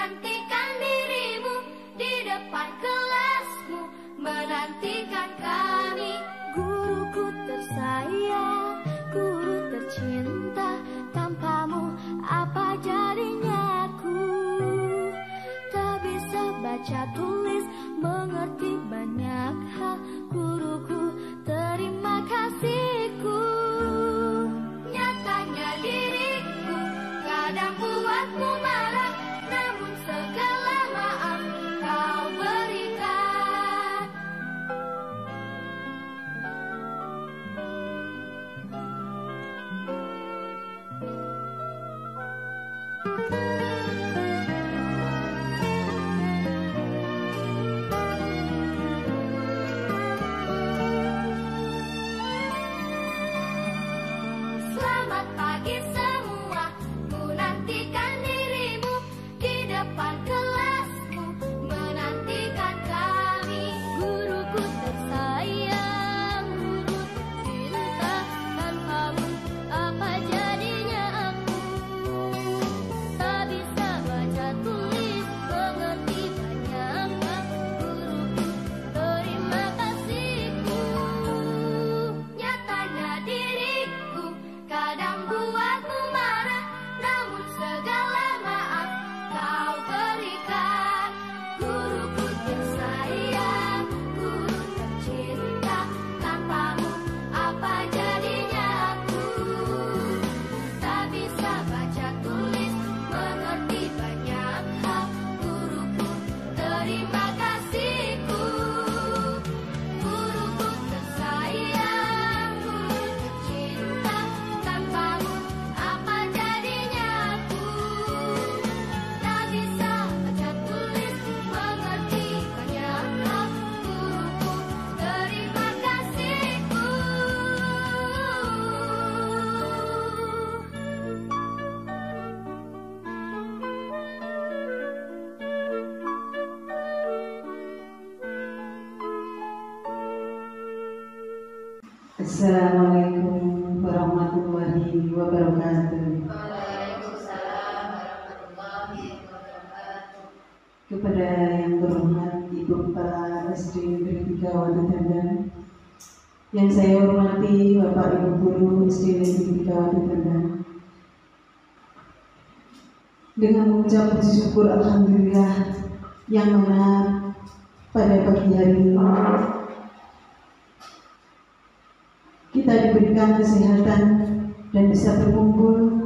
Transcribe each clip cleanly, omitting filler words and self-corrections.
menantikan dirimu di depan kelasmu, menantikan kami. Guruku tersayang, guru tercinta, tanpamu apa jadinya aku? Tak bisa baca tulis, mengerti banyak hal. Guruku, terima kasihku. Nyatanya diriku kadang buatmu marah, namun segala maaf kau berikan. Selamat pagi semua, ku nantikan dirimu di depan kelasmu, menantikan kami. Guruku tersayang, guru tercinta, tanpamu apa jadinya aku? Tak bisa baca tulis, mengerti banyak hal. Guruku, terima kasihku. Nyatanya diriku kadang buatmu marah, namun segala maaf kau berikan. Guruku tersayang, guru tercinta, tanpamu apa jadinya aku? Tak bisa baca tulis, mengerti banyak hal. Guruku, terima kasihku. Guruku tersayang, guru tercinta, tanpamu apa jadinya aku? Tak bisa baca tulis, mengerti banyak hal. Guruku, terima kasihku. Assalamualaikum warahmatullahi wabarakatuh. Waalaikumsalam warahmatullahi wabarakatuh. Kepada yang berhormat Ibu Kepala SD Negeri 3 Waduk yang saya hormati Bapak Ibu Guru SD Negeri 3 Waduk, dengan mengucap puji syukur alhamdulillah yang mana pada pagi hari ini kita diberikan kesehatan dan bisa berkumpul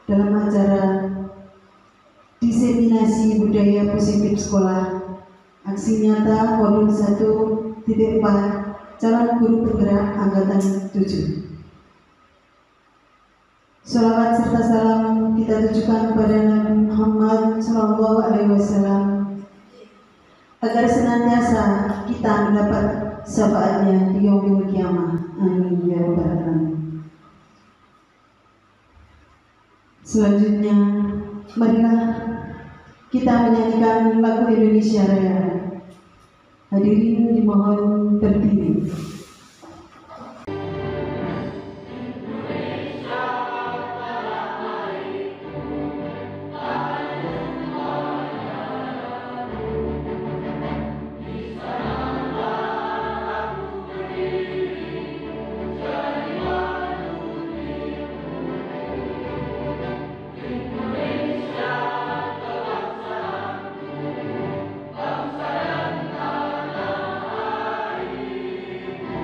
dalam acara diseminasi budaya positif sekolah, aksi nyata modul 1.4 calon guru penggerak angkatan 7. Salawat serta salam kita tujukan kepada Nabi Muhammad SAW agar senantiasa kita mendapat syafaatnya di yaumil qiyamah. Amin ya rabbal alamin. Selanjutnya, marilah kita menyanyikan lagu Indonesia Raya. Hadirin dimohon berdiri. Bangsa dan tanah air.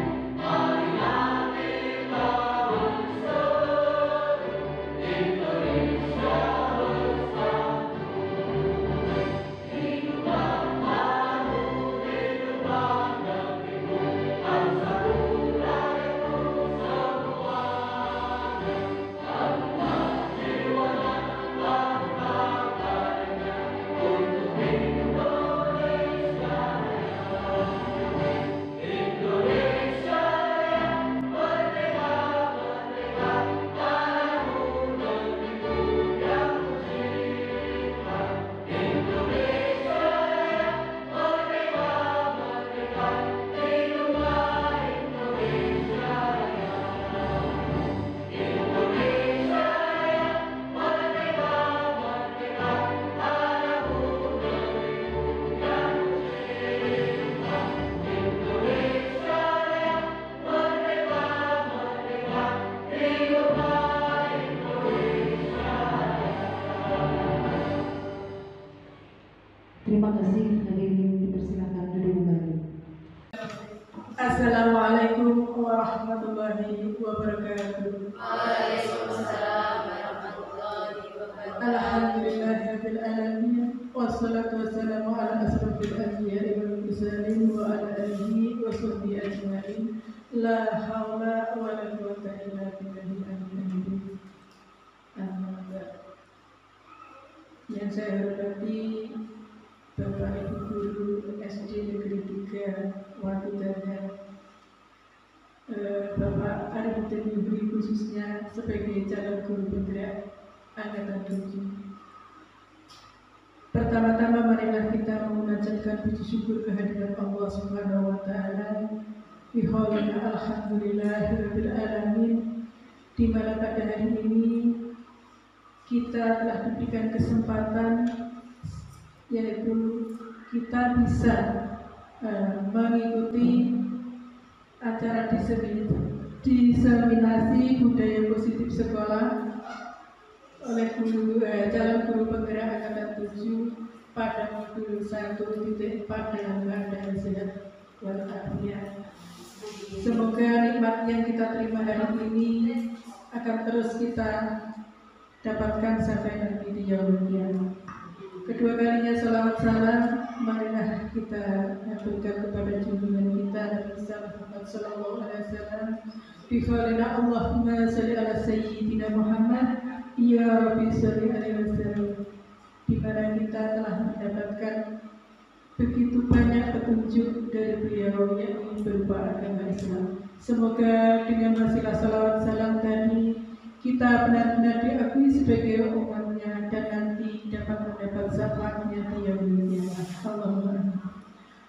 Terima kasih, hadirin dipersilakan duduk kembali. Assalamualaikum warahmatullahi wabarakatuh. Waalaikumsalam warahmatullahi wabarakatuh. Alhamdulillahirabbil alamin wassalatu wassalamu ala asrofil anbiya'i wal mursalin wa ala alihi wa sahbihi ajmain. La haula wa la quwwata illa billahi al-aliyyil azim. Yang saya hormati Bapak Ibu Guru SD Negeri 3 Watudanya, Bapak Arifudin Yubri khususnya sebagai calon guru penggerak Angkatan 7. Pertama-tama marilah kita memanjatkan puji syukur kehadirat Allah Subhanahu wa taala. Bihaulina alhamdulillahirabbil alamin, di mana pada hari ini kita telah diberikan kesempatan, yaitu kita bisa mengikuti acara diseminasi budaya positif sekolah oleh calon guru penggerak Angkatan 7 pada modul 1.4 dalam keadaan sehat walafiat. Semoga nikmat yang kita terima hari ini akan terus kita dapatkan sampai nanti di yaumul qiyamah. Kedua kalinya salawat salam marilah kita berikan kepada junjungan kita Nabi Muhammad sallallahu alaihi wasallam. Bifalina Allahumma shalli ala sayyidina Muhammad ya rabbi shalli alaihi wasallam. Di mana kita telah mendapatkan begitu banyak petunjuk dari beliau yang berupa agama Islam. Semoga dengan wasilah salawat salam tadi kita benar-benar diakui sebagai umatnya dan nanti dapat mendapat syafaatnya di yaumul qiyamah. Allahumma amin.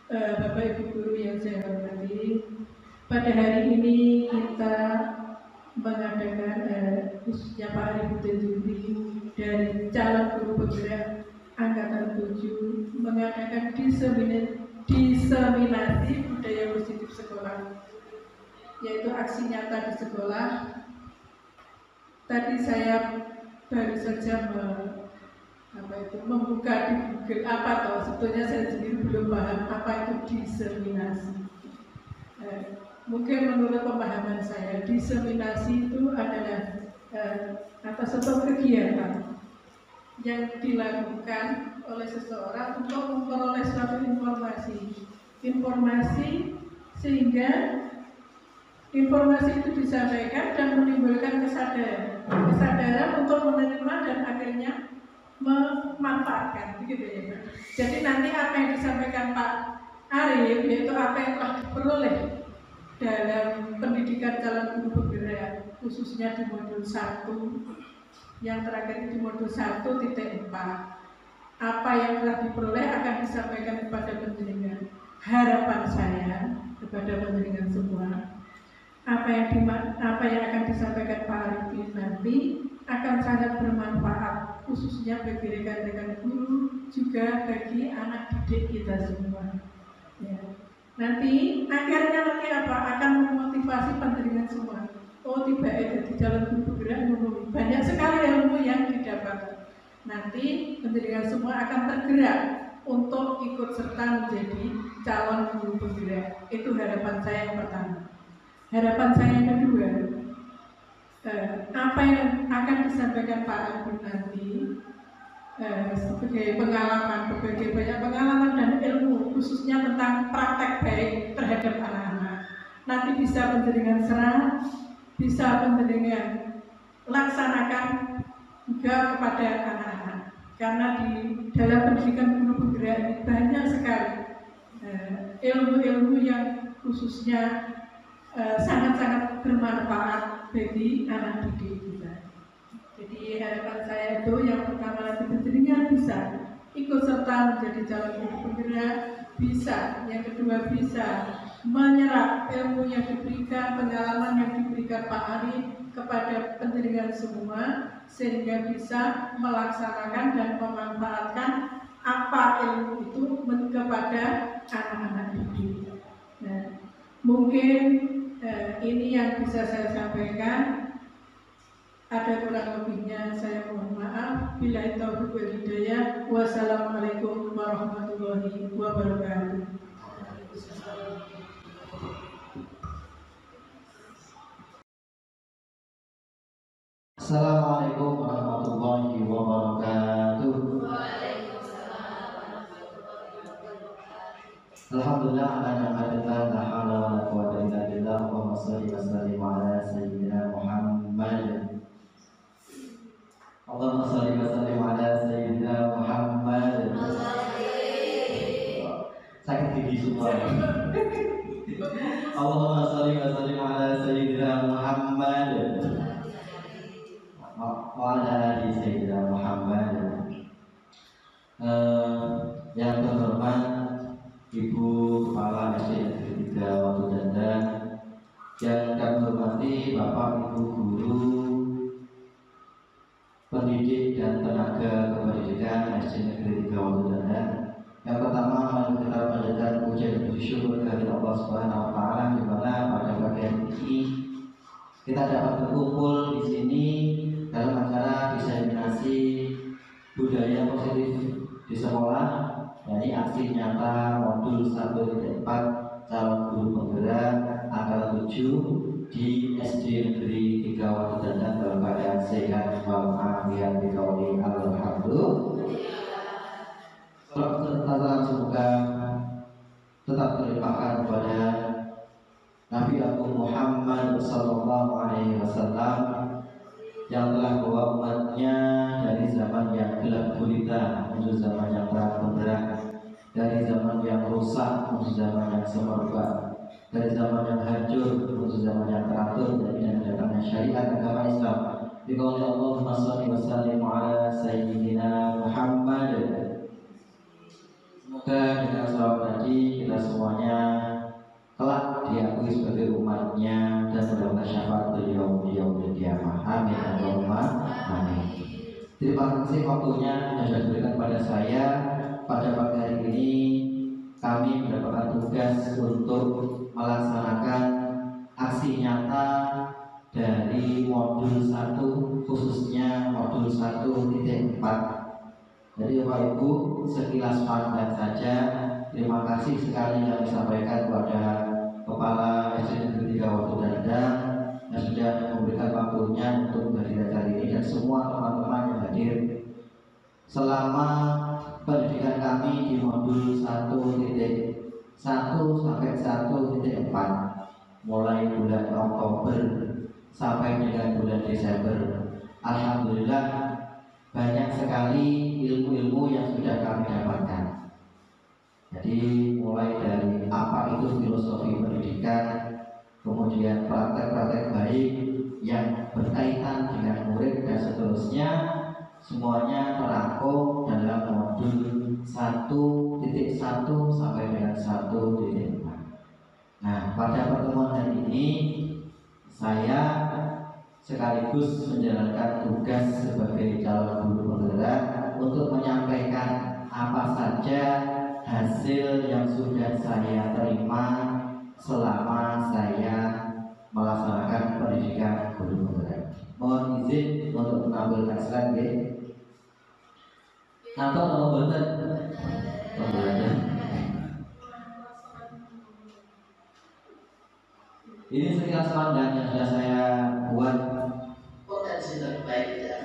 Bapak Ibu Guru yang saya hormati, pada hari ini kita mengadakan khususnya Pak Arifudin Yubri dari calon guru penggerak Angkatan 7 mengadakan diseminasi budaya positif sekolah, yaitu aksi nyata di sekolah. Tadi saya baru saja membuka di Google apa atau sebetulnya saya sendiri belum paham apa itu diseminasi. Mungkin menurut pemahaman saya diseminasi itu adalah atas suatu kegiatan yang dilakukan oleh seseorang untuk memperoleh suatu informasi sehingga informasi itu disampaikan dan menimbulkan kesadaran untuk menerima dan akhirnya memanfaatkan, begitu ya Pak. Jadi nanti apa yang disampaikan Pak Arif, yaitu apa yang telah diperoleh dalam pendidikan calon guru penggerak, khususnya di modul 1, yang terakhir di modul 1.4, apa yang telah diperoleh akan disampaikan kepada penjenengan. Harapan saya kepada penjenengan semua, apa yang akan disampaikan Pak Arifin nanti akan sangat bermanfaat, khususnya bagi rekan-rekan guru, juga bagi anak didik kita semua. Ya. Nanti akhirnya apa? Akan memotivasi penjenengan semua. Oh tiba jadi calon guru penggerak banyak sekali ilmu yang didapat. Nanti penjenengan semua akan tergerak untuk ikut serta menjadi calon guru penggerak. Itu harapan saya yang pertama. Harapan saya yang kedua, apa yang akan disampaikan Pak Arifin nanti sebagai pengalaman, berbagai banyak pengalaman dan ilmu, khususnya tentang praktek baik terhadap anak-anak. Nanti bisa penjenengan serang, bisa penjenengan laksanakan juga kepada anak-anak. Karena di dalam pendidikan guru penggerak ini banyak sekali ilmu-ilmu yang khususnya sangat-sangat bermanfaat bagi anak didik kita. Jadi harapan saya itu yang pertama nanti penjenengan bisa ikut serta menjadi calon guru penggerak, bisa. Yang kedua bisa menyerap ilmu yang diberikan, pengalaman yang diberikan Pak Arif kepada penjenengan semua, sehingga bisa melaksanakan dan memanfaatkan apa ilmu itu kepada anak-anak didik. Nah, mungkin ini yang bisa saya sampaikan. Ada kurang lebihnya saya mohon maaf. Billahi taufiq wal hidayah. Wassalamualaikum warahmatullahi wabarakatuh. Assalamualaikum warahmatullahi wabarakatuh. Alhamdulillah ala ni'matillah la haula wa la quwwata illa billah. Allahumma shalli wa sallim ala sayyidina Muhammad. Allahumma shalli wa sallim ala sayyidina Muhammad. Sakit gigi semua. Allahumma shalli wa sallim ala sayyidina Muhammad wa ala ali sayyidina Muhammad. Yang terhormat Ibu Kepala SD Negeri 3 Watu Dandan, yang kami hormati Bapak Ibu Guru, pendidik dan tenaga kependidikan SD Negeri 3 Watu Dandan. Yang pertama, mari kita panjatkan puji dan puji syukur kepada Allah Subhanahu wa taala, di mana pada pagi hari ini kita dapat berkumpul di sini dalam acara diseminasi budaya positif di sekolah. Dari aksi nyata modul 1.4 calon guru penggerak angkatan 7 di SD Negeri 3 Watu Dandan dalam keadaan sehat walafiat biqauli alhamdulillah. Salam semoga tetap terlimpahkan kepada Nabi Agung Muhammad Sallallahu Alaihi Wasallam yang telah membawa umatnya dari zaman yang gelap gulita menuju zaman yang terang benderang, dari zaman yang rusak menuju zaman yang semerbak, dari zaman yang hancur menuju zaman yang teratur, dan datangnya syariat agama Islam. Biqauli Allahumma shalli wa sallim ala sayyidina Muhammad. Semoga dengan salawat tadi kita semuanya kelak diakui sebagai umatnya dan mendapat syafaat beliau di yaumil qiyamah. Amin Allahumma amin. Terima kasih waktunya yang sudah diberikan kepada saya. Pada pagi hari ini kami mendapatkan tugas untuk melaksanakan aksi nyata dari modul 1, khususnya modul 1.4. Jadi Bapak Ibu, sekilas pandang saja. Terima kasih sekali yang disampaikan kepada Kepala SD Negeri 3 Watu Dandan yang sudah memberikan waktunya untuk menghadiri acara ini, dan semua teman-teman yang hadir selama pendidikan kami di modul 1.1 sampai 1.4, mulai bulan Oktober sampai dengan bulan Desember. Alhamdulillah banyak sekali ilmu-ilmu yang sudah kami dapatkan. Jadi mulai dari apa itu filosofi pendidikan, kemudian praktek-praktek baik yang berkaitan dengan murid dan seterusnya, semuanya terangkum dalam modul 1.1 sampai dengan 1.4. Nah, pada pertemuan hari ini saya sekaligus menjalankan tugas sebagai calon guru penggerak untuk menyampaikan apa saja hasil yang sudah saya terima selama saya melaksanakan pendidikan guru penggerak. Mohon izin untuk menampilkan slide ya. Atau nomor betul. Ini sekilas pandang yang sudah saya buat potensi terbaik ya.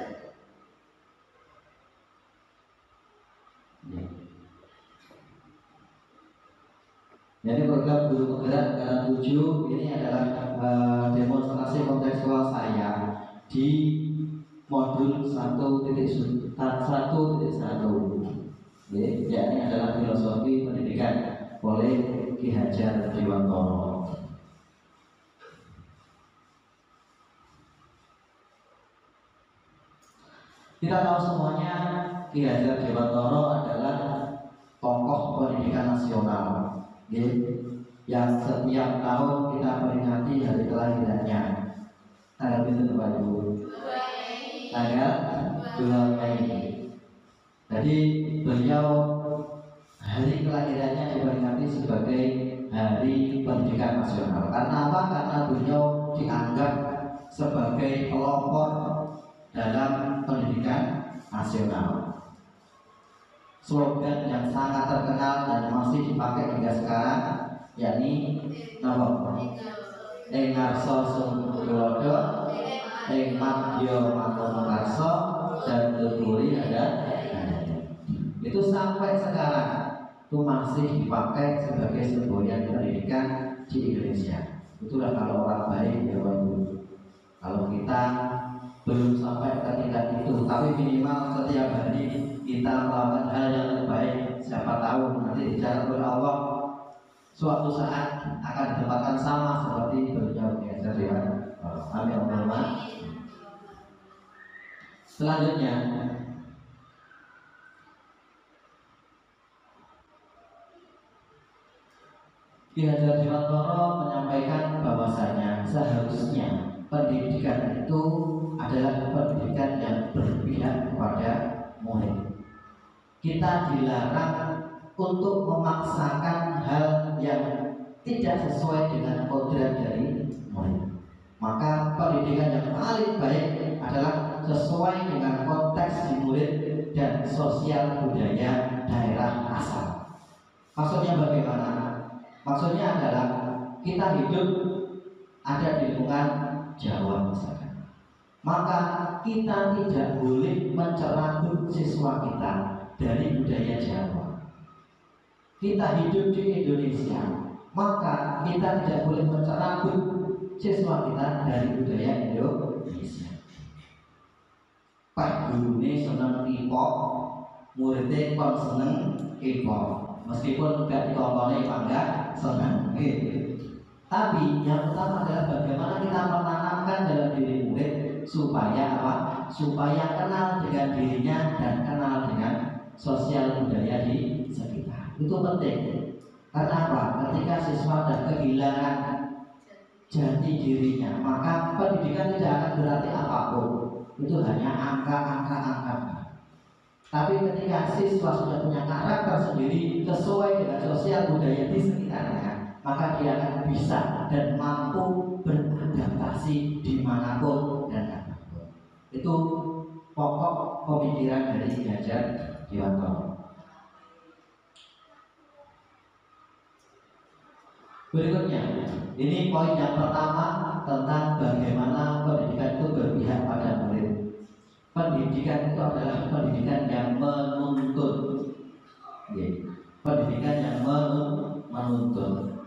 Jadi program guru penggerak angkatan 7 ini adalah demonstrasi kontekstual saya di modul 1.1. Ya, ini adalah filosofi pendidikan oleh Ki Hajar Dewantara. Kita tahu semuanya Ki Hajar Dewantara adalah tokoh pendidikan nasional yang setiap tahun kita peringati hari kelahirannya. Tanggal itu Bapak Ibu? Tanggal 2 Mei. Jadi beliau hari kelahirannya diperingati sebagai Hari Pendidikan Nasional. Karena apa? Karena beliau dianggap sebagai pelopor dalam pendidikan nasional. slogan yang sangat terkenal dan masih dipakai hingga sekarang, yakni nama ing ngarsa sumberlodo, ing madya makono ngarsa, dan tuturi ada. Itu sampai sekarang itu masih dipakai sebagai semboyan pendidikan di Indonesia. Itulah kalau orang baik ya Bapak. Kalau kita belum sampai ke tingkat itu, tapi minimal setiap hari kita melakukan hal yang terbaik. Siapa tahu nanti dicatat oleh Allah suatu saat akan ditempatkan sama seperti beliau biasa dengan Amin Allahumma. Selanjutnya Ki Hajar Dewantara menyampaikan bahwasanya seharusnya pendidikan itu adalah pendidikan yang berpihak kepada murid. Kita dilarang untuk memaksakan hal yang tidak sesuai dengan kodrat dari murid. Maka pendidikan yang paling baik adalah sesuai dengan konteks di murid dan sosial budaya daerah asal. Maksudnya bagaimana? Maksudnya adalah kita hidup ada di lingkungan Jawa misalkan, maka kita tidak boleh mencerabut siswa kita dari budaya Jawa. Kita hidup di Indonesia, maka kita tidak boleh mencerabut siswa kita dari budaya Indonesia. Pak gurune seneng K-pop, muridnya kon seneng K-pop. Meskipun enggak ditongkone bangga senang, tapi yang utama adalah bagaimana kita menanamkan dalam diri murid supaya apa? Supaya kenal dengan dirinya dan kenal dengan sosial budaya di sekitar. Itu penting. Karena apa? Ketika siswa sudah kehilangan jati dirinya, maka pendidikan tidak akan berarti apapun. Itu hanya angka. Tapi ketika siswa sudah punya karakter sendiri sesuai dengan sosial budaya di sekitarnya, maka dia akan bisa dan mampu beradaptasi dimanapun dan kapanpun. Itu pokok pemikiran dari Ki Hajar Dewantara. Berikutnya, ini poin yang pertama tentang bagaimana pendidikan itu berpihak pada murid. Pendidikan itu adalah pendidikan yang menuntun, pendidikan yang menuntun.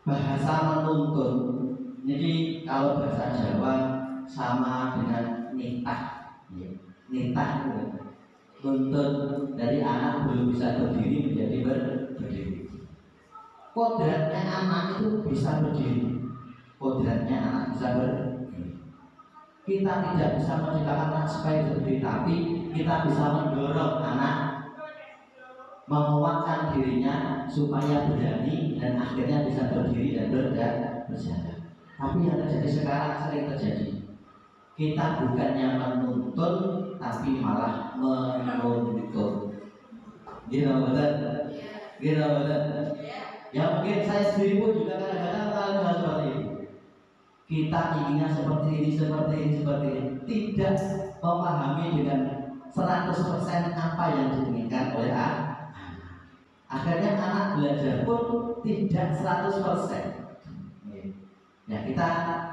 Bahasa menuntun, jadi kalau bahasa Jawa sama dengan nitah, nitah itu nuntun dari anak belum bisa berdiri menjadi berdiri. Kodratnya anak itu bisa berdiri, kodratnya anak bisa berdiri. Kita tidak bisa menciptakan anak supaya berdiri, tapi kita bisa mendorong anak menguatkan dirinya supaya berani dan akhirnya bisa berdiri dan berjalan. Tapi yang terjadi sekarang sering terjadi. Kita bukannya menuntun, tapi malah menuntut. Gitu betul? Gitu betul? Ya mungkin saya sendiri pun juga kadang-kadang mengalami hal seperti itu. Kita inginnya seperti ini, tidak memahami dengan 100% apa yang diinginkan oleh anak. Akhirnya anak belajar pun tidak 100%. Ya, kita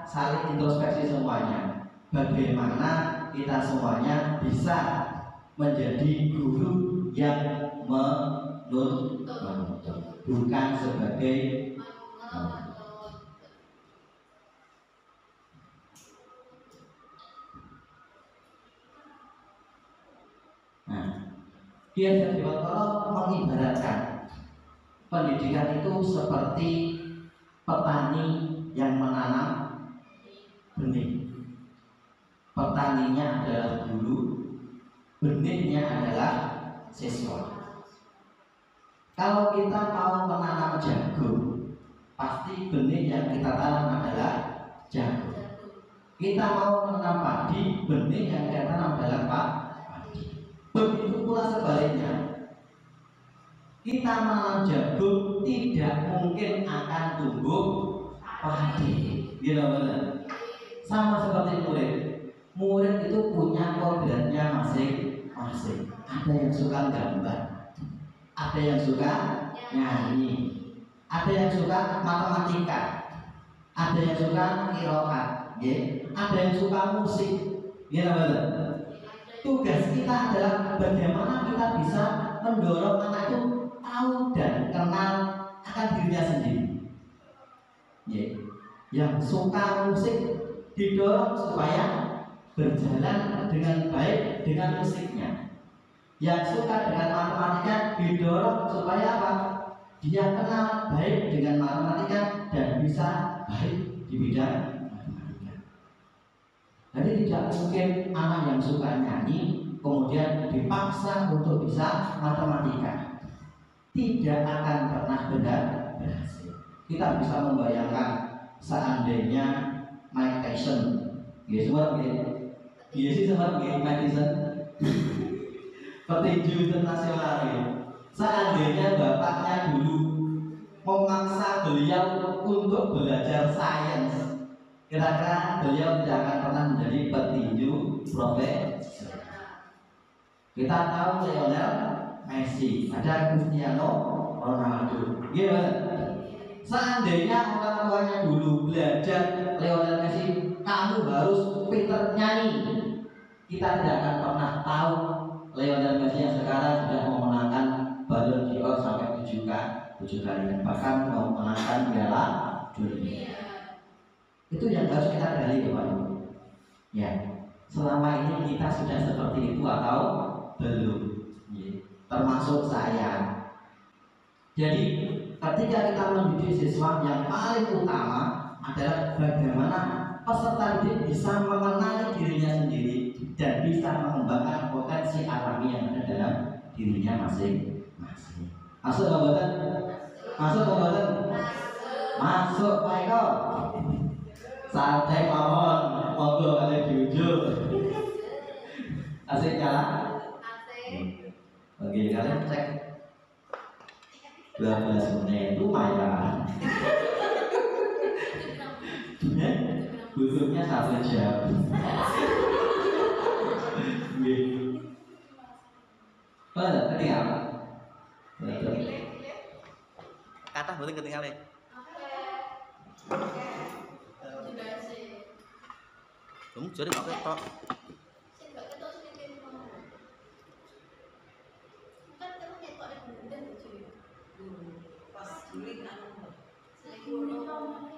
saling introspeksi semuanya. Bagaimana kita semuanya bisa menjadi guru yang menuntut, bukan sebagai Ki Hajar Dewantara mengibaratkan pendidikan itu seperti petani yang menanam benih. Petaninya adalah guru, benihnya adalah siswa. Kalau kita mau menanam jagung, pasti benih yang kita tanam adalah jagung. Kita mau menanam padi, benih yang kita tanam adalah padi. Begitu pula sebaliknya, kita menanam jagung tidak mungkin akan tumbuh padi. Gitu benar. Sama seperti murid itu punya kodratnya masing-masing. musik, ada yang suka gambar, ada yang suka nyanyi, ada yang suka matematika, ada yang suka qiraat, ada yang suka musik. Tugas kita adalah bagaimana kita bisa mendorong anak itu tahu dan kenal akan dirinya sendiri. Yang suka musik didorong supaya berjalan dengan baik dengan musiknya. Yang suka dengan matematika didorong supaya apa? Dia kenal baik dengan matematika dan bisa baik di bidang matematika. Jadi tidak mungkin anak yang suka nyanyi kemudian dipaksa untuk bisa matematika. Tidak akan pernah berhasil. Kita bisa membayangkan seandainya Mike Tyson, semua Mike Tyson, petinju internasional seandainya bapaknya dulu memaksa beliau untuk belajar sains, kira-kira beliau tidak akan pernah menjadi petinju profesional. Kita tahu Lionel Messi, ada Cristiano Ronaldo. Seandainya orang tuanya dulu belajar Lionel Messi, kamu harus pinter nyanyi, kita tidak akan pernah tahu Lionel Messi yang sekarang sudah memenangkan Ballon d'Or sampai 7 kali, bahkan memenangkan Piala Dunia. Itu yang harus kita gali, Bapak Ibu. Ya, selama ini kita sudah seperti itu atau belum? Termasuk saya. Jadi ketika kita mendidik siswa, yang paling utama adalah bagaimana peserta didik bisa mengenali dirinya sendiri dan bisa mengembangkan potensi alami yang ada dalam dirinya masing-masing. Masuk pembuatan? Masuk pembuatan? Masuk Pak Eko. Santai mawon, monggo kalian diujung. Asik ya? Oke, kalian cek 12 menit lumayan. Butuhnya 1 jam. Ketinggalan. Kata betul ketinggalan. Kamu jadi nggak ketok?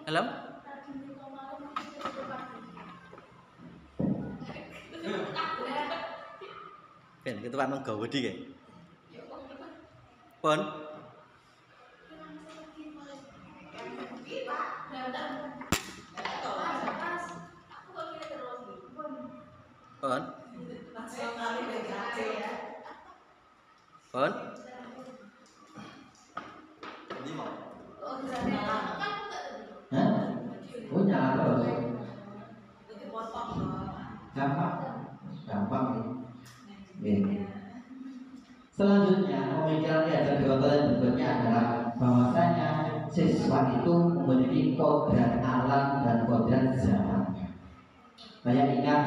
Hello? Ben kita pak menggawe di ke? Pon? Pon? Pon? Ini mau? Hah? Oh nyala terus. Gampang nih. Selanjutnya pemikiran di atas konten berikutnya adalah bahwasanya siswa itu memiliki kodrat alam dan kodrat zaman. Saya ingat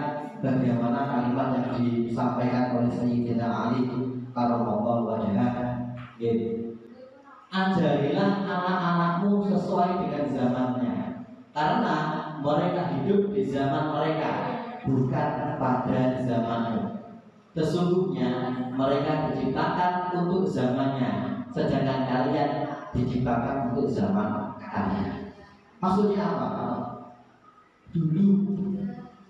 bagaimana kalimat yang disampaikan oleh Sayyidina Ali karramallahu wajhahu. Ajarilah anak-anakmu sesuai dengan zamannya, karena mereka hidup di zaman mereka, bukan pada zamanmu. Sesungguhnya mereka diciptakan untuk zamannya, sedangkan kalian diciptakan untuk zaman kalian. Maksudnya apa? Dulu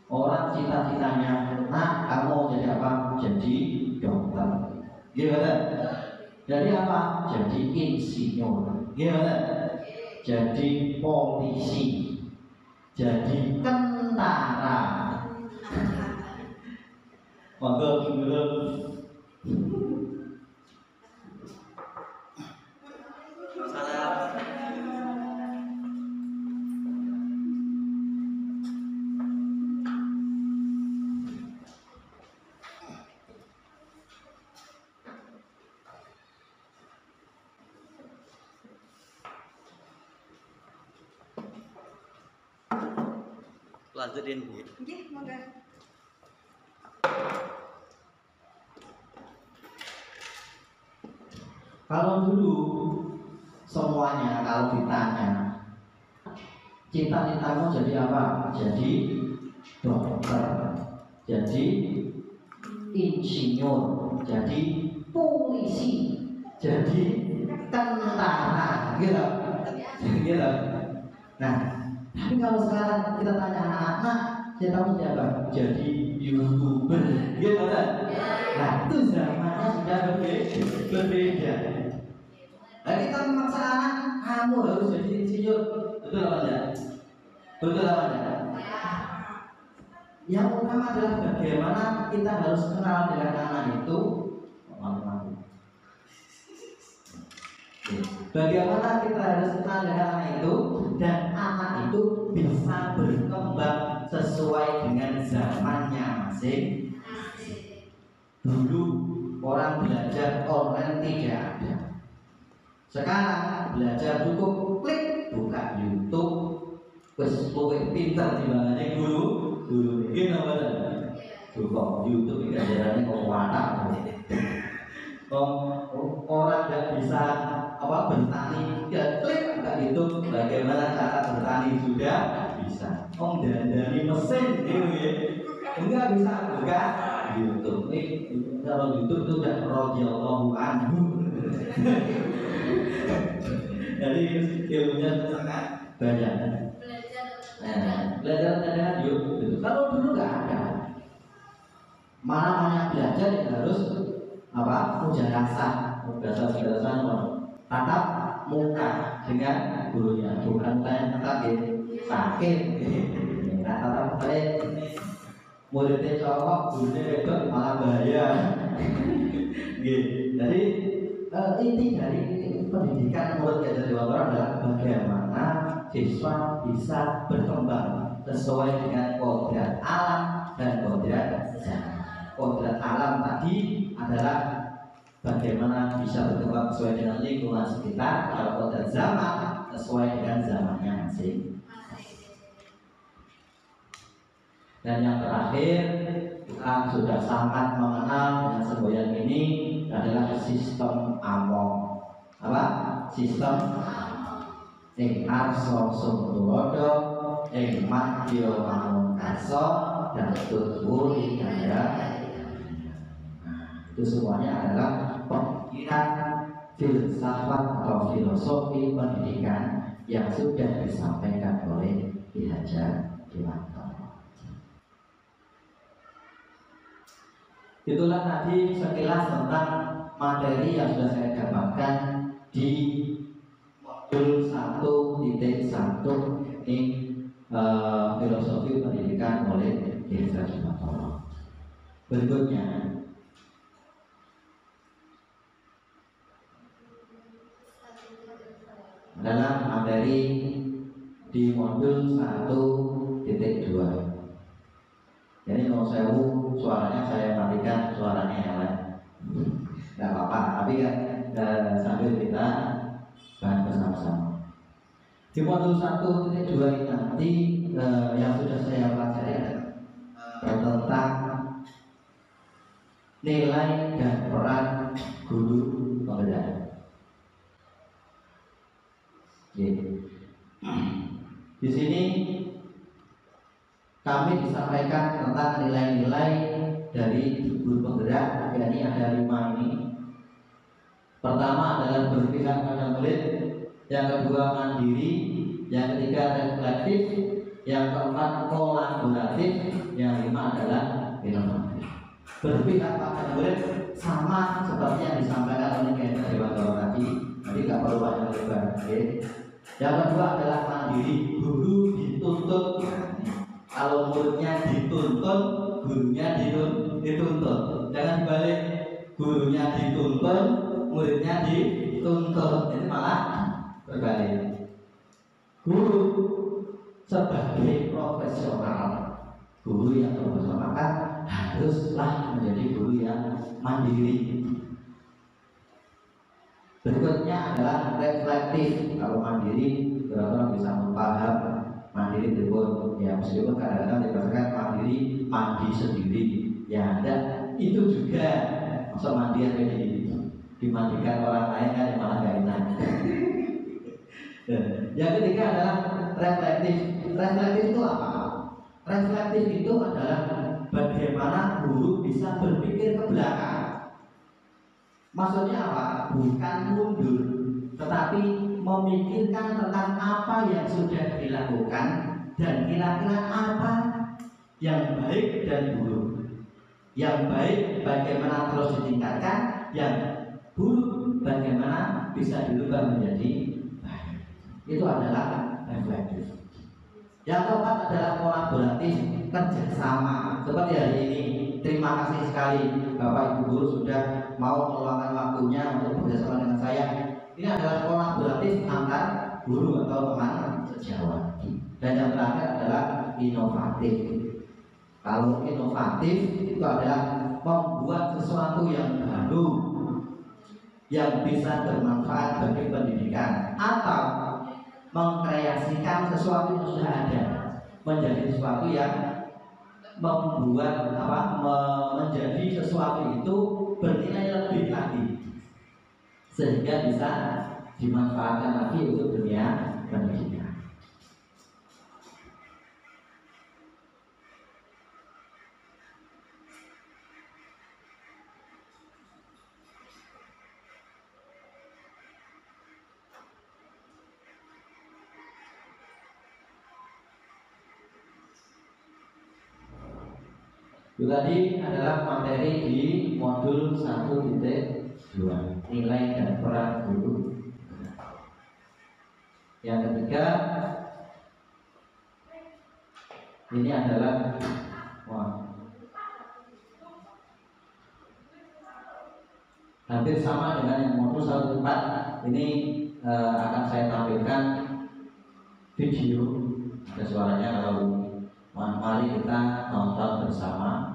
orang cita-citanya, nah kamu mau jadi apa? Jadi dokter. Gimana? Jadi apa? Jadi insinyur. Gimana? Jadi polisi. Jadi tentara. Monggo dulu. Salam. Lanjutin. Nggih, monggo. Kalau dulu semuanya kalau ditanya cita-citamu jadi apa? Jadi dokter, jadi insinyur, jadi polisi, jadi tentara, gitu. Gitu. Nah, tapi kalau sekarang kita tanya anak-anak, cita-citamu jadi apa? Jadi YouTuber, gitu kan? Nah, itu zamannya sudah berbeda. Nah, kita memaksa anak, kamu harus jadi insinyur, betul apa enggak? Betul apa enggak? Yang utama adalah bagaimana kita harus kenal dengan anak itu. Bagaimana kita harus kenal dengan anak itu dan anak itu bisa berkembang sesuai dengan zamannya masing. Dulu orang belajar online tidak ada. Sekarang belajar cukup klik buka YouTube, wes luwih pinter dibanding dulu. Dulu iki apa ta? Cukup YouTube iki ajarane kok watak. Orang tidak bisa bertani, ya klik buka YouTube bagaimana cara bertani sudah bisa. Dari mesin gitu ya. Enggak bisa buka YouTube. Kalau YouTube itu udah radhiyallahu anhu. Jadi ilmunya sangat banyak. Belajar dengan YouTube. Kalau dulu nggak ada, mana belajar yang harus mujarasah, tatap muka dengan gurunya, bukan tanya tatap sakit. Nah, tatap muka muridnya cowok, gurunya wedok malah bahaya. Jadi inti dari pendidikan murid Ki Hajar Dewantara adalah bagaimana siswa bisa berkembang sesuai dengan kodrat alam dan kodrat zaman. Kodrat alam tadi adalah bagaimana bisa berkembang sesuai dengan lingkungan sekitar. Kalau kodrat zaman sesuai dengan zamannya masing. Dan yang terakhir, kita sudah sangat mengenal dengan semboyan ini adalah sistem among. Apa? Sistem arso sumtulodo, madyo among kaso, dan tutwuri kaya. Itu semuanya adalah pemikiran filsafat atau filosofi pendidikan yang sudah disampaikan oleh Ki Hajar Dewantara. Itulah tadi sekilas tentang materi yang sudah saya gambarkan di modul 1.1 ini filosofi pendidikan oleh Ki Hajar Dewantara. Berikutnya adalah materi di modul 1.2. Jadi kalau saya suaranya saya matikan suaranya yang lain, nggak apa-apa. Tapi kan sambil kita bahas bersama-sama. Di modul 1.2 ini nanti yang sudah saya pelajari tentang nilai dan peran guru penggerak. Di sini kami disampaikan tentang nilai-nilai dari guru penggerak, yakni ada 5 ini. Pertama adalah berpihak pada murid, yang kedua mandiri, yang ketiga reflektif, yang keempat kolaboratif, yang 5 adalah inovatif. Berpihak pada murid sama seperti yang disampaikan oleh Ki Hajar Dewantara tadi, jadi nggak perlu banyak lebar. Yang kedua adalah mandiri, guru dituntut. Kalau muridnya dituntut, gurunya dituntut. Jangan dibalik, gurunya dituntut, muridnya dituntut. Ini malah berbalik. Guru sebagai profesional, guru yang profesional maka haruslah menjadi guru yang mandiri. Berikutnya adalah reflektif. Kalau mandiri, orang bisa memaham mandiri berikut. Ya meskipun kadang-kadang dikatakan mandiri mandi sendiri. Ya ada itu juga. Masa mandi yang dimandikan orang lain kan Yang ketiga adalah reflektif. Reflektif itu apa? Reflektif itu adalah bagaimana guru bisa berpikir ke belakang. Maksudnya apa? Bukan mundur, tetapi memikirkan tentang apa yang sudah dilakukan dan kira-kira apa yang baik dan buruk. Yang baik bagaimana terus ditingkatkan, yang buruk bagaimana bisa dirubah menjadi baik. Itu adalah reflektif. Yang keempat adalah kolaboratif, kerjasama. Seperti hari ini, terima kasih sekali Bapak Ibu guru sudah mau meluangkan waktunya untuk bekerjasama dengan saya. Ini adalah kolaboratif antar guru atau teman sejawat. Dan yang terakhir adalah inovatif. Kalau inovatif itu adalah membuat sesuatu yang baru yang bisa bermanfaat bagi pendidikan, atau mengkreasikan sesuatu yang sudah ada menjadi sesuatu yang membuat menjadi sesuatu itu bernilai lebih lagi sehingga bisa dimanfaatkan lagi untuk dunia pendidikan. Itu tadi adalah materi di modul 1.2, nilai dan peran guru. Yang ketiga, ini adalah hampir sama dengan yang modul 1.4. Ini akan saya tampilkan video, ada suaranya kalau mari kita nonton bersama.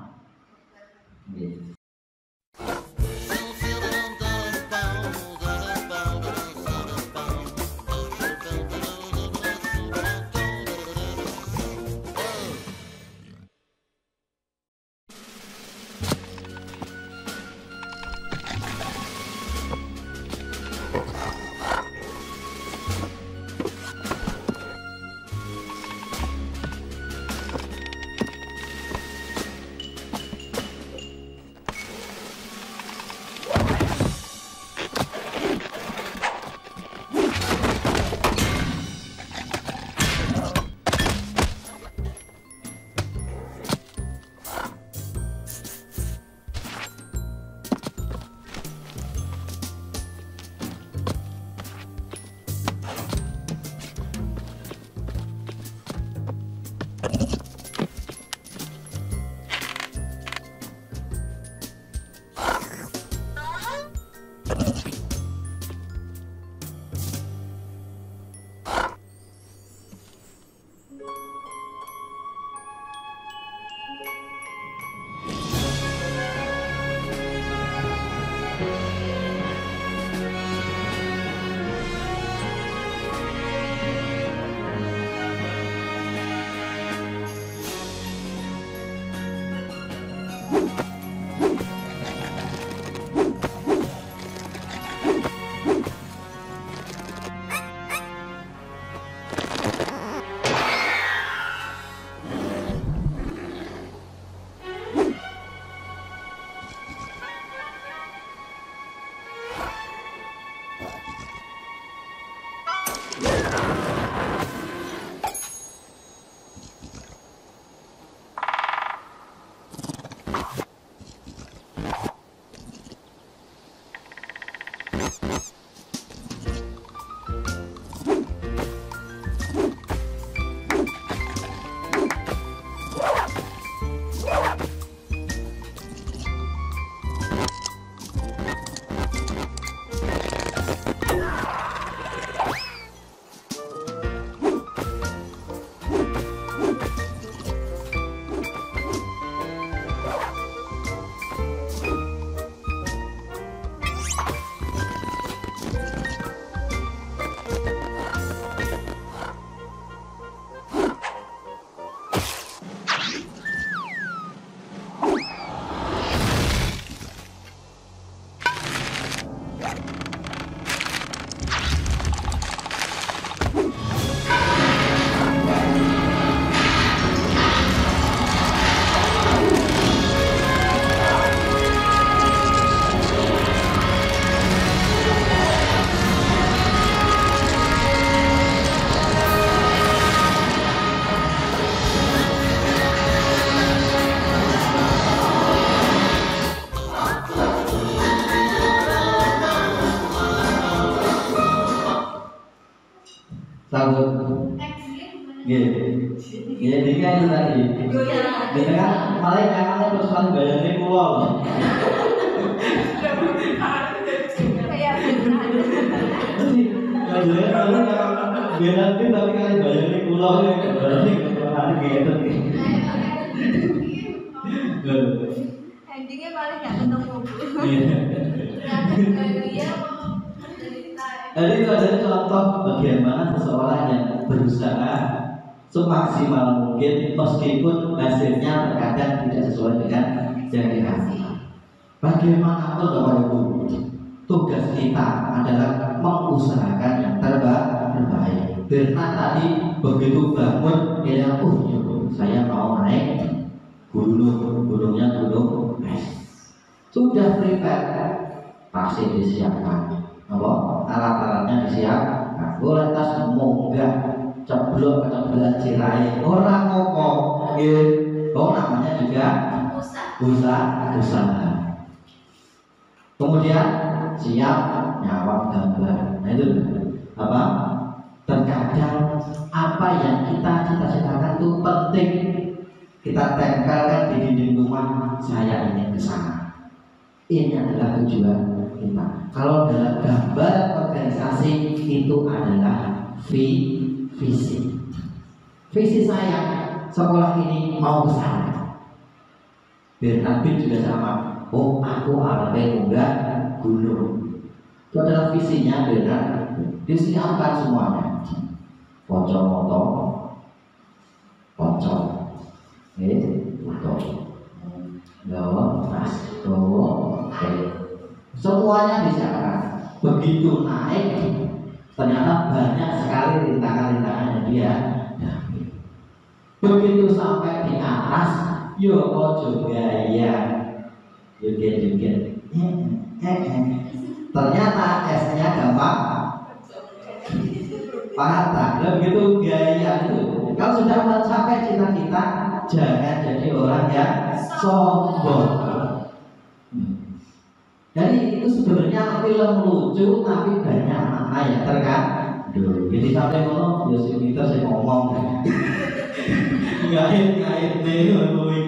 Rambut. Iya, dia itu tadi. Di tengah malah nyamannya terus paling bayangin pulau. Kajian kalau beda tim tapi kalian bayangin pulau ini berarti ada gitu. Endingnya paling nggak ketemu. Jadi itu adalah contoh bagaimana seseorang yang berusaha semaksimal mungkin meskipun hasilnya terkadang tidak sesuai dengan yang diharapkan. Bagaimanapun Bapak Ibu, tugas kita adalah mengusahakan yang terbaik. Karena tadi begitu bangun dia saya mau naik gunungnya gunung es. Sudah prepare, pasti disiapkan. Alat-alatnya disiapkan. Boleh tas munggah ceblok cirai orang ngomong gitu. Namanya juga usaha. Kemudian siap nyawang gambar. Nah itu apa? Terkadang apa yang kita cita-citakan itu penting kita tempelkan di dinding rumah. Saya ingin ke sana. Ini adalah tujuan kita. Kalau dalam gambar organisasi itu adalah visi. Visi saya sekolah ini mau ke sana. Biar Nabi juga sama. Oh, aku arahnya munggah gunung. Itu adalah visinya, benar. Disiapkan semuanya. Pocong, semuanya disiapkan. Begitu naik, ternyata banyak sekali rintangan-rintangan dia. Begitu sampai di atas, yo ojo gaya, joget. Ternyata esnya gampang patah. Begitu gaya itu. Kalau sudah mencapai cita-cita, jangan jadi orang yang sombong. Jadi itu sebenarnya film lucu tapi banyak makna yang terkandung. Jadi sampai ngono Yosi Peter saya ngomong ngait nih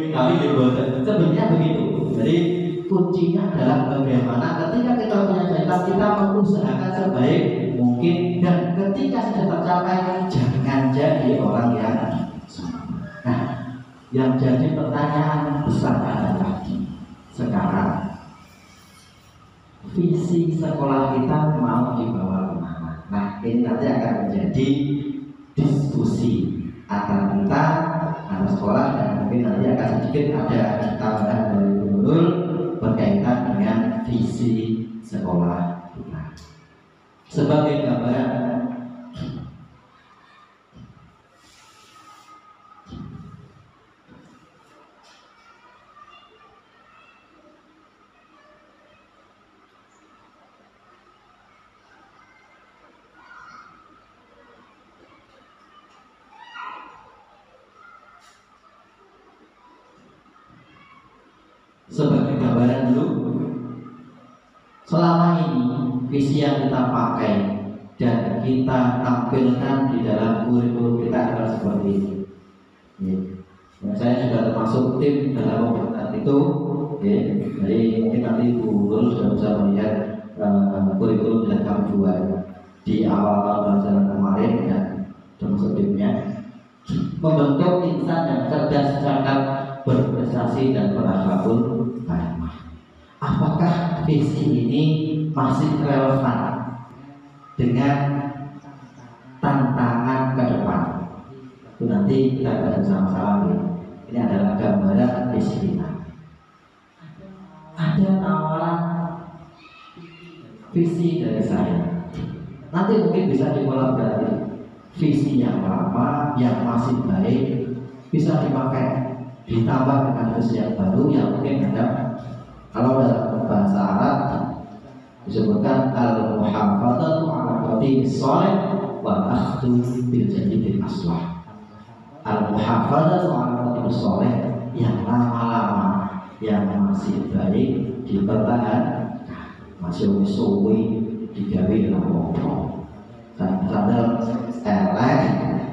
tapi sebenarnya begitu. Jadi kuncinya adalah bagaimana ketika kita punya cita kita mengusahakan sebaik mungkin, dan ketika sudah tercapai jangan jadi orang yang nah, yang jadi pertanyaan besar adalah sekarang visi sekolah kita mau dibawa kemana? Nah, ini nanti akan menjadi diskusi antara kita, antara sekolah, dan mungkin nanti akan sedikit ada tambahan dari guru berkaitan dengan visi sekolah kita. Sebagai gambaran, dulu, selama ini visi yang kita pakai dan kita tampilkan di dalam kurikulum kita adalah seperti ini. Ya, saya juga termasuk tim dalam pembuatan itu. Jadi mungkin nanti Bu Nurul sudah bisa melihat kurikulum yang kami buat di awal tahun pelajaran kemarin dan termasuk timnya. Membentuk insan yang cerdas, cakap, berprestasi dan berakhlakul karimah. Apakah visi ini masih relevan dengan tantangan ke depan? Itu nanti kita bahas bersama-sama. Ini adalah gambaran visi kita. Ada tawaran visi dari saya. Nanti mungkin bisa dikolaborasi. Visi yang lama, yang masih baik bisa dipakai, ditambah dengan visi yang baru yang mungkin ada. Kalau dalam bahasa Arab disebutkan al-muhafadzatu ala qadimis shalih wal akhdhu bil jadidil aslah. Al-muhafadzatu ala qadimis shalih, yang lama-lama, yang masih baik dipertahankan, masih suwi digawe laporan. sandal elek,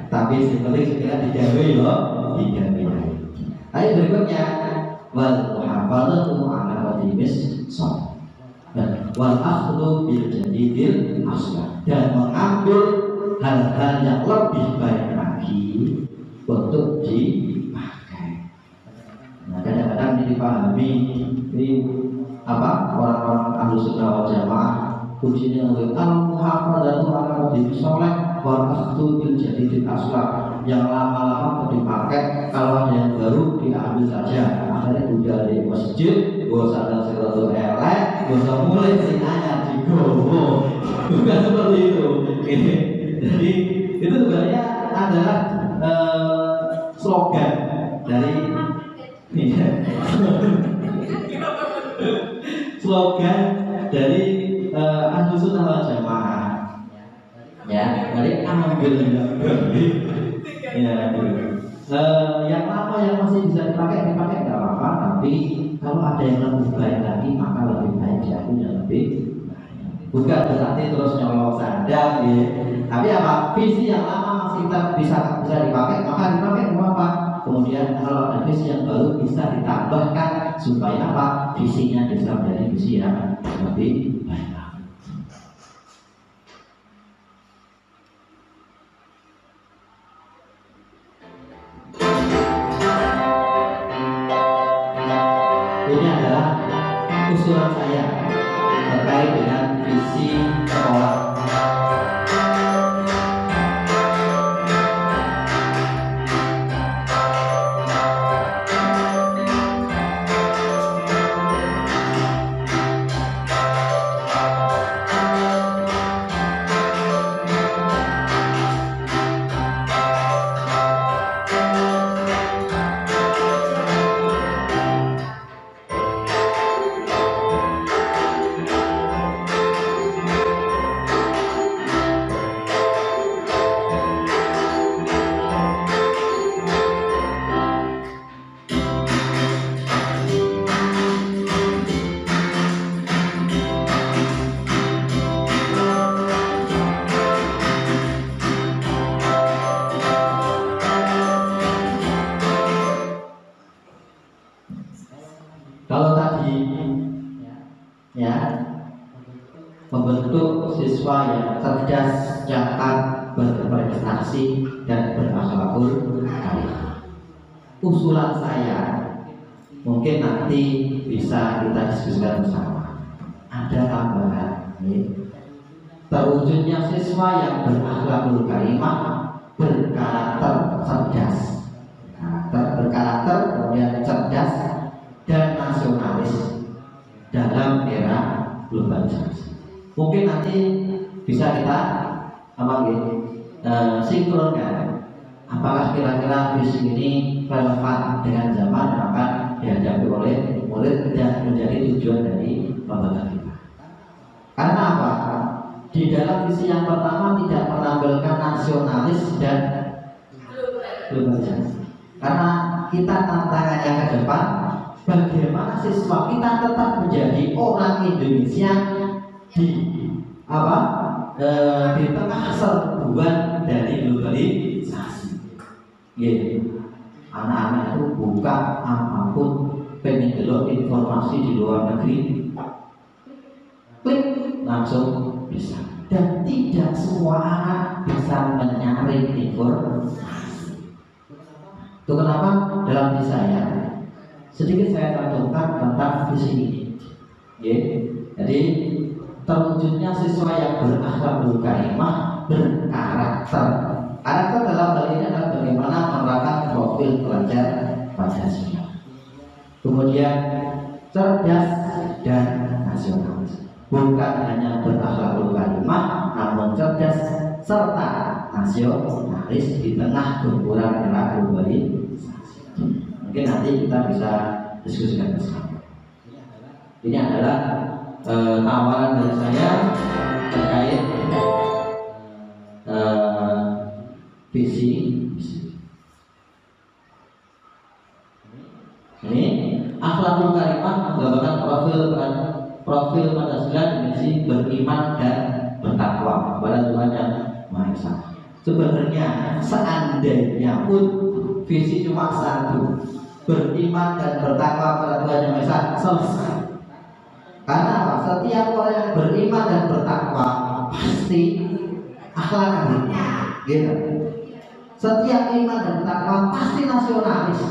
tapi sebenarnya digawe yo, digawe. Ayo berikutnya wal muhafadzatu ala qadimis shalah wal akhdhu bil jadidil aslah, dan mengambil hal-hal yang lebih baik lagi untuk dipakai. Nah, kadang-kadang dipahami ini apa orang-orang Ahlus Sunnah wal Jamaah kuncinya al muhafadzatu ala qadimis shalah wal akhdhu bil jadidil aslah, yang lama-lama dipakai, kalau ada yang baru diambil saja. Akhirnya udah di masjid, gua sadar selalu elek, gua mulai sinanya digowo. Bukan seperti itu. Jadi itu sebenarnya adalah slogan dari slogan dari Ahlus Sunnah wal Jamaah. Ya, dari ambil ya, yang lama yang masih bisa dipakai nggak apa-apa, tapi kalau ada yang lebih baik lagi maka lebih baik diambil yang lebih baik. Bukan berarti terus nyolong sandal, ya. Tapi apa visi yang lama masih kita bisa dipakai maka dipakai apa? Kemudian kalau ada visi yang baru bisa ditambahkan supaya apa? Visinya bisa menjadi visi yang lebih baik. Ini adalah usulan saya terkait dengan visi sekolah. Kalau tadi ya membentuk siswa yang cerdas, cermat, berprestasi dan berakhlakul karimah. Usulan saya mungkin nanti bisa kita diskusikan bersama. Ada tambahan, ya. Terwujudnya siswa yang berakhlakul karimah, berkarakter cerdas, berkarakter kemudian cerdas dan nasionalis dalam era globalisasi. Mungkin nanti bisa kita sinkronkan. Apakah kira-kira visi ini relevan dengan zaman yang akan dihadapi oleh murid dan menjadi tujuan dari lembaga kita. Karena apa? Di dalam visi yang pertama tidak menampilkan nasionalis dan globalisasi. Karena kita tantangannya ke depan, bagaimana siswa kita tetap menjadi orang Indonesia di tengah serbuan dari globalisasi. Anak-anak itu buka apapun, pengen delok informasi di luar negeri, klik langsung bisa. Dan tidak semua anak bisa menyaring informasi. Itu kenapa dalam visi saya sedikit saya cantumkan tentang visi ini. Jadi terwujudnya siswa yang berakhlakul karimah, berkarakter. Karakter dalam hal ini adalah bagaimana menerapkan profil pelajar Pancasila. Kemudian cerdas dan nasionalis. Bukan hanya berakhlakul karimah, namun cerdas serta nasionalis di tengah gempuran era globalisasi. Mungkin nanti kita bisa diskusikan bersama. Ini adalah tawaran dari saya terkait visi. Ini akhlakul karimah menggambarkan profil Pancasila dimensi beriman dan bertakwa kepada Tuhan yang Sebenarnya seandainya pun visi cuma satu, beriman dan bertakwa pada Tuhan Yang Maha Esa, selesai. Karena apa? Setiap orang yang beriman dan bertakwa pasti akhlak gitu. Setiap iman dan takwa pasti nasionalis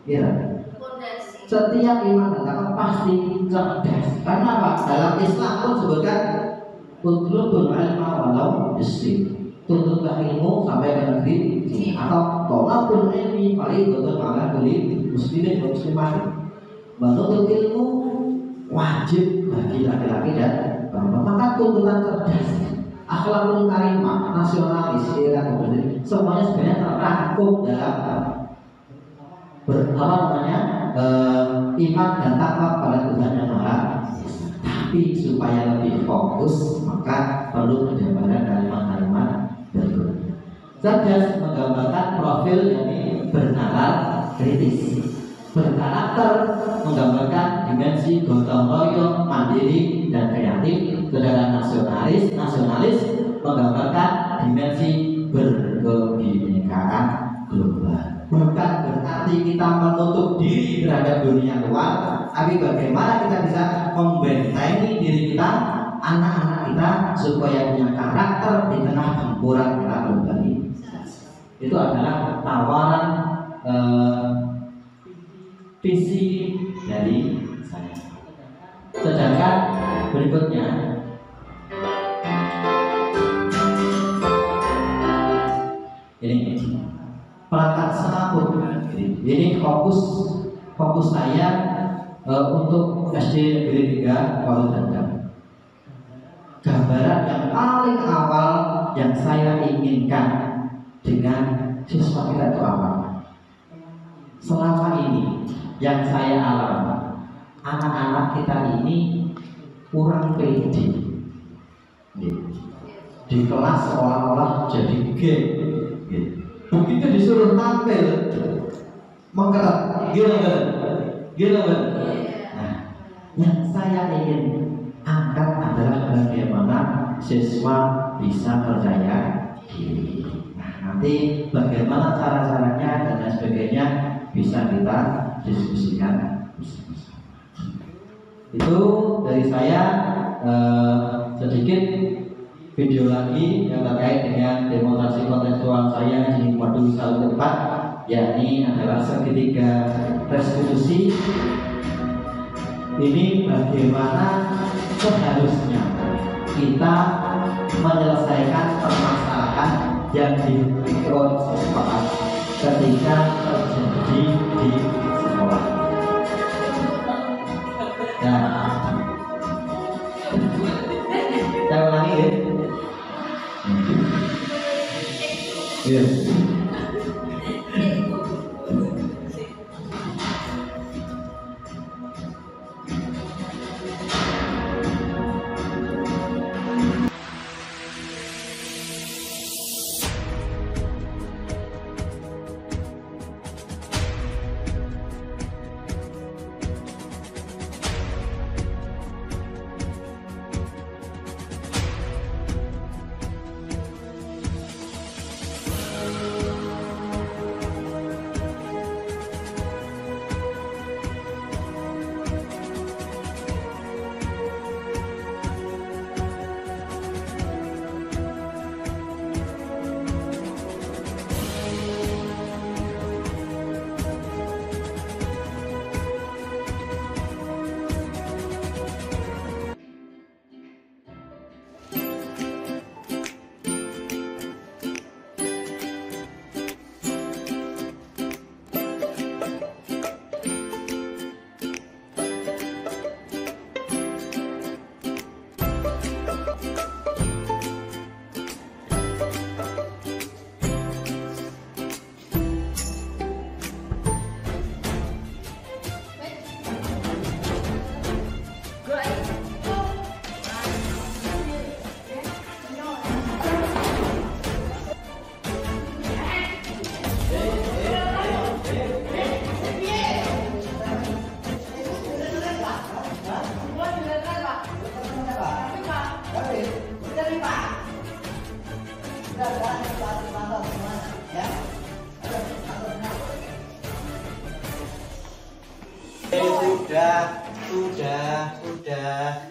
gitu. Setiap iman dan takwa pasti cerdas. Karena apa? Dalam Islam pun sebutkan utlubul ilma walau bisri, tuntutlah ilmu sampai ke negeri atau tolabul ilmi fardhun 'ala kulli muslimin wa muslimat. Menuntut ilmu wajib bagi laki-laki dan perempuan. Maka tuntutan cerdas, akhlakul karimah, nasionalis, semuanya sebenarnya terangkum dalam iman dan takwa pada Tuhan Yang Maha Esa. Tapi supaya lebih fokus, maka perlu menjabarkan kalimat-kalimat berikutnya. Cerdas menggambarkan profil yang bernalar kritis, berkarakter menggambarkan dimensi gotong royong, mandiri dan kreatif. Sedangkan nasionalis menggambarkan dimensi berkebinekaan global. Bukan berarti kita menutup diri terhadap dunia luar, tapi bagaimana kita bisa membentengi diri kita, anak-anak kita, supaya punya karakter di tengah gempuran kita globalisasi. Itu adalah tawaran visi dari saya. Sedangkan berikutnya ini perangkat selaput. Ini fokus saya untuk SD negeri 3 Walu Dandang. Gambaran yang paling awal yang saya inginkan dengan siswa kita itu apa? Selama ini yang saya alami, anak-anak kita ini kurang pede. Di kelas seolah-olah jadi geng. Begitu disuruh tampil mengkerap, gitu. Nah, yang saya ingin angkat adalah bagaimana siswa bisa percaya diri. Nah, nanti bagaimana cara-caranya dan lain sebagainya bisa kita diskusikan. Itu dari saya. Sedikit video lagi yang terkait dengan demonstrasi kontekstual saya di modul 1.4, yakni adalah segitiga restitusi. Ini bagaimana seharusnya kita menyelesaikan permasalahan yang dikonfirmasi ketika terjadi di sekolah. Nah, saya ulangi ya. Ya. Sudah.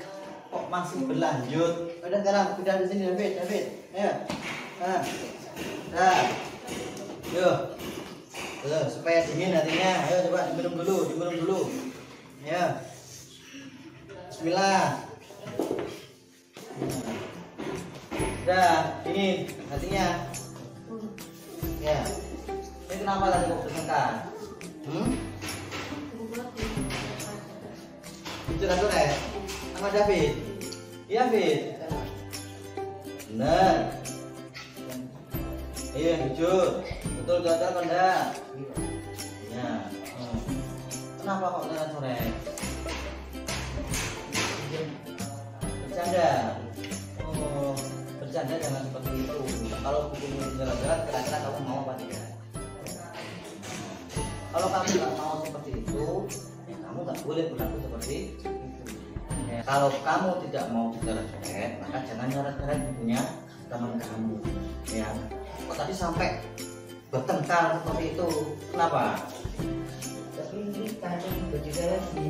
Kok masih berlanjut? Udah sekarang, sudah di sini David. Ayo. Nah. Yuk. Tuh, supaya dingin hatinya. Ayo coba diminum dulu. Ya. Bismillah. Udah, dingin hatinya. Ya. Ini kenapa tadi kok bertengkar? Itu kan sama David. Iya, David. Benar. Iya, jujur. Betul kata Anda. Ya. Kenapa kok sore? Bercanda. Oh, bercanda jangan seperti itu. Kalau bukumu jelas-jelas, kira-kira kamu mau apa tidak? Kalau kamu nggak mau seperti itu, ya kamu nggak boleh berlaku seperti itu. Ya, kalau kamu tidak mau coret-coret, maka jangan coret-coret bukunya teman kamu. Ya, kok tadi sampai bertengkar seperti itu? Kenapa? Tapi ini kadang berbeda lagi.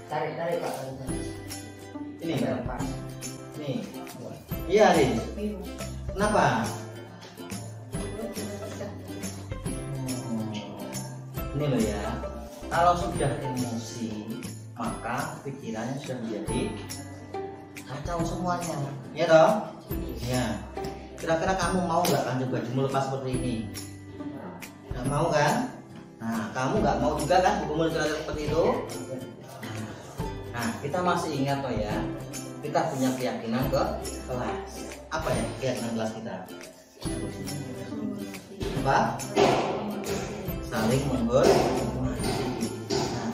Tarik Pak. Ini kan? Pas. Nih. Iya, Rin. Kenapa? Ini loh ya. Kalau sudah emosi, maka pikirannya sudah menjadi kacau semuanya. Ya toh? Ya. Kira-kira kamu mau nggak kan bajumu lepas seperti ini? Nggak mau kan? Nah, kamu nggak mau juga kan bukumu seperti itu? Nah, kita masih ingat toh ya. Kita punya keyakinan ke kelas. Apa ya keyakinan kelas kita? Apa? Saling menghormati. Nah,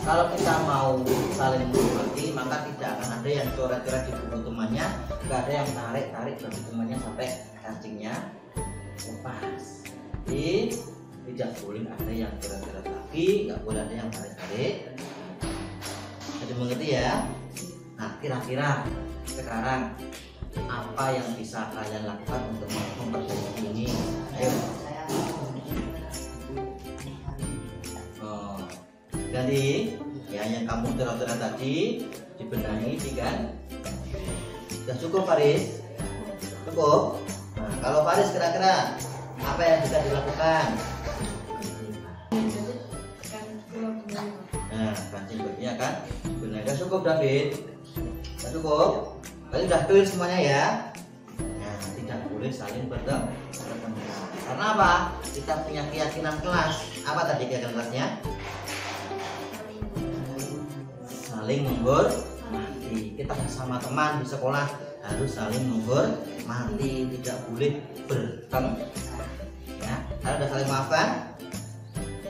kalau kita mau saling menghormati, maka tidak akan ada yang coret-coret di buku temannya, nggak ada yang tarik-tarik baju temannya sampai kancingnya lepas. Jadi tidak boleh ada yang coret-coret lagi, nggak boleh ada yang tarik-tarik. Jadi mengerti ya? Nah, kira-kira sekarang apa yang bisa kalian lakukan untuk memperbaiki ini? Ayo. Jadi ya yang kamu terang-terang tadi dibenahi kan? Sudah cukup Faris? Cukup? Nah, kalau Faris kira-kira apa yang bisa dilakukan? Nah, kancing bajunya kan? Benar, sudah cukup David? Sudah cukup? Kalian sudah clear semuanya ya? Nah, tidak boleh saling bertengkar. Karena apa? Kita punya keyakinan kelas. Apa tadi keyakinan kelasnya? Saling menghormati. Kita bersama teman di sekolah harus saling menghormati, tidak boleh bertengkar. Ya, kalau sudah saling maafkan,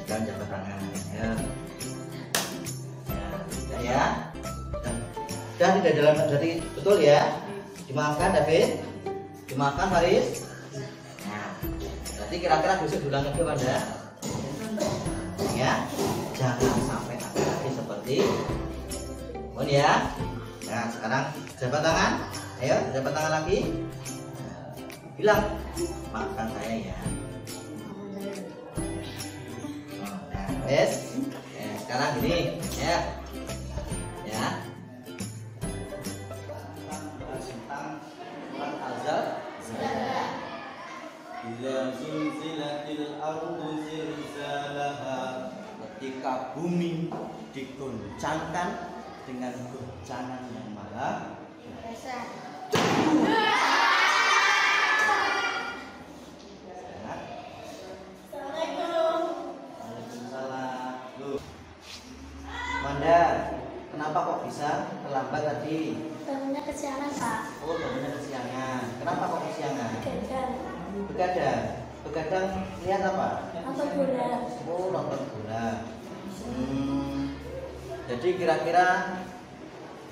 jangan jabat tangan. Ya, dan tidak dalam jadi betul ya. Dimaafkan David, dimaafkan Faris. Nah, berarti kira-kira besok diulang lagi Anda. Ya, jangan sampai ada lagi seperti ya. Nah, sekarang jabat tangan. Ayo, jabat tangan lagi. Bilang, maafkan saya ya. Nah, wes. Sekarang gini, ya. Ya. Bila zulzilatil ardu zilzalaha, ketika bumi diguncangkan dengan guncangan yang maha besar. Assalamualaikum. Waalaikumsalam. Manda, kenapa kok bisa terlambat tadi? Bangunnya kesiangan, Pak. Oh, bangunnya kesiangan. Kenapa kok kesiangan? Begadang. Begadang lihat apa? Nonton bola. Oh, nonton bola. Jadi kira-kira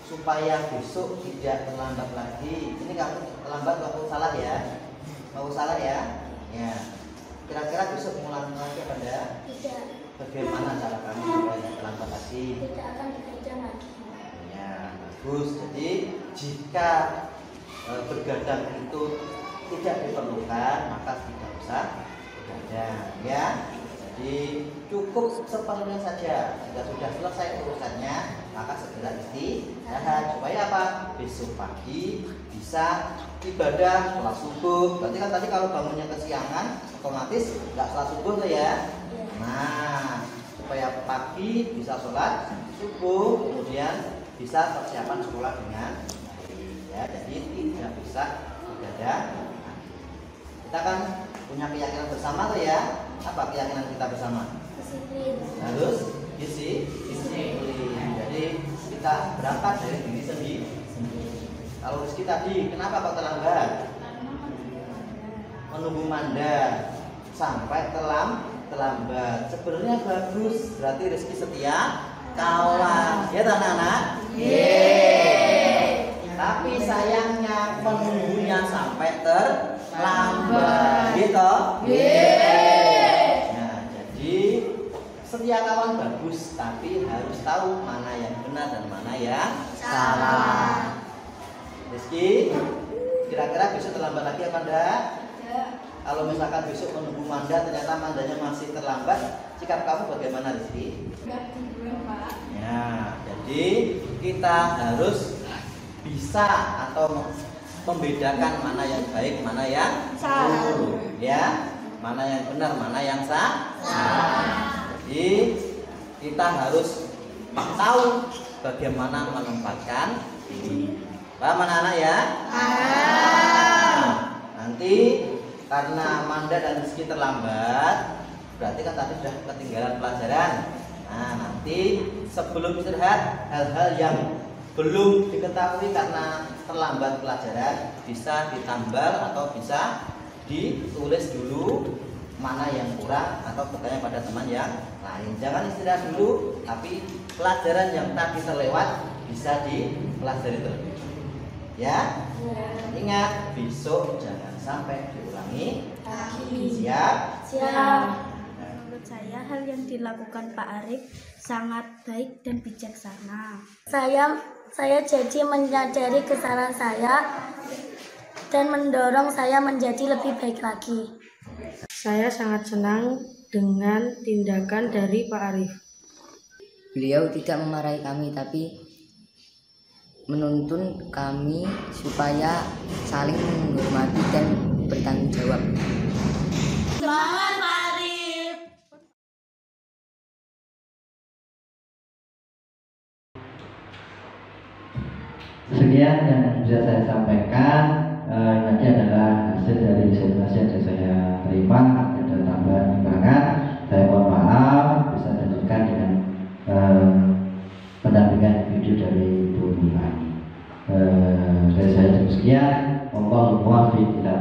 supaya besok tidak terlambat lagi. Ini kamu terlambat waktu salah ya? Mau salah ya? Ya. Kira-kira besok mengulangi lagi pada? Tidak. Bagaimana cara kamu supaya tidak terlambat lagi? Tidak akan begadang lagi. Ya, bagus. Jadi jika begadang itu tidak diperlukan maka tidak usah begadang ya. Jadi cukup seperlunya saja. Jika sudah selesai urusannya maka segera istirahat supaya apa? Besok pagi bisa ibadah sholat subuh. Berarti kan tadi kalau bangunnya kesiangan otomatis nggak sholat subuh tuh ya. Nah, supaya pagi bisa sholat subuh, kemudian bisa persiapan sekolah dengan baik ya. Jadi tidak bisa begadang. Kita kan punya keyakinan bersama tuh ya. Apa keyakinan kita bersama? Disiplin. Harus disiplin. Jadi kita berangkat dari diri sendiri. Kalau Rizky tadi, kenapa kok terlambat? Menunggu mandat sampai terlambat. Sebenarnya bagus, berarti Rizky setia kawan. Ya anak-anak? Tapi sayangnya menunggunya sampai terlambat. Gitu? Nah, jadi setia kawan bagus, tapi harus tahu mana yang benar dan mana yang salah. Rizky, kira-kira besok terlambat lagi apa enggak? Kalau misalkan besok menunggu mandat ternyata mandanya masih terlambat, sikap kamu bagaimana Rizky? Ya, jadi kita harus bisa atau membedakan mana yang baik, mana yang buruk, ya, mana yang benar, mana yang salah. Jadi kita harus tahu bagaimana menempatkan diri. Paham anak-anak ya? Nanti karena mandat dan Rizky terlambat, berarti kan tadi sudah ketinggalan pelajaran. Nah, nanti sebelum istirahat, hal-hal yang belum diketahui karena terlambat pelajaran bisa ditambal atau bisa ditulis dulu mana yang kurang atau bertanya pada teman yang lain. Jangan istirahat dulu, tapi pelajaran yang tadi terlewat bisa dipelajari terlebih. Ya, ingat besok jangan sampai diulangi. Siap? Siap. Menurut saya hal yang dilakukan Pak Arif sangat baik dan bijaksana. Saya jadi menyadari kesalahan saya dan mendorong saya menjadi lebih baik lagi. Saya sangat senang dengan tindakan dari Pak Arif. Beliau tidak memarahi kami tapi menuntun kami supaya saling menghormati dan bertanggung jawab. Semangat Pak Arif. Sekian yang bisa saya sampaikan. Nanti adalah hasil dari simulasi yang saya terima. Ada tambahan kekurangan, saya mohon maaf. Bisa dilanjutkan dengan pendampingan video dari Bu Ani. Dari saya cukup sekian. Allahumma waffiq ila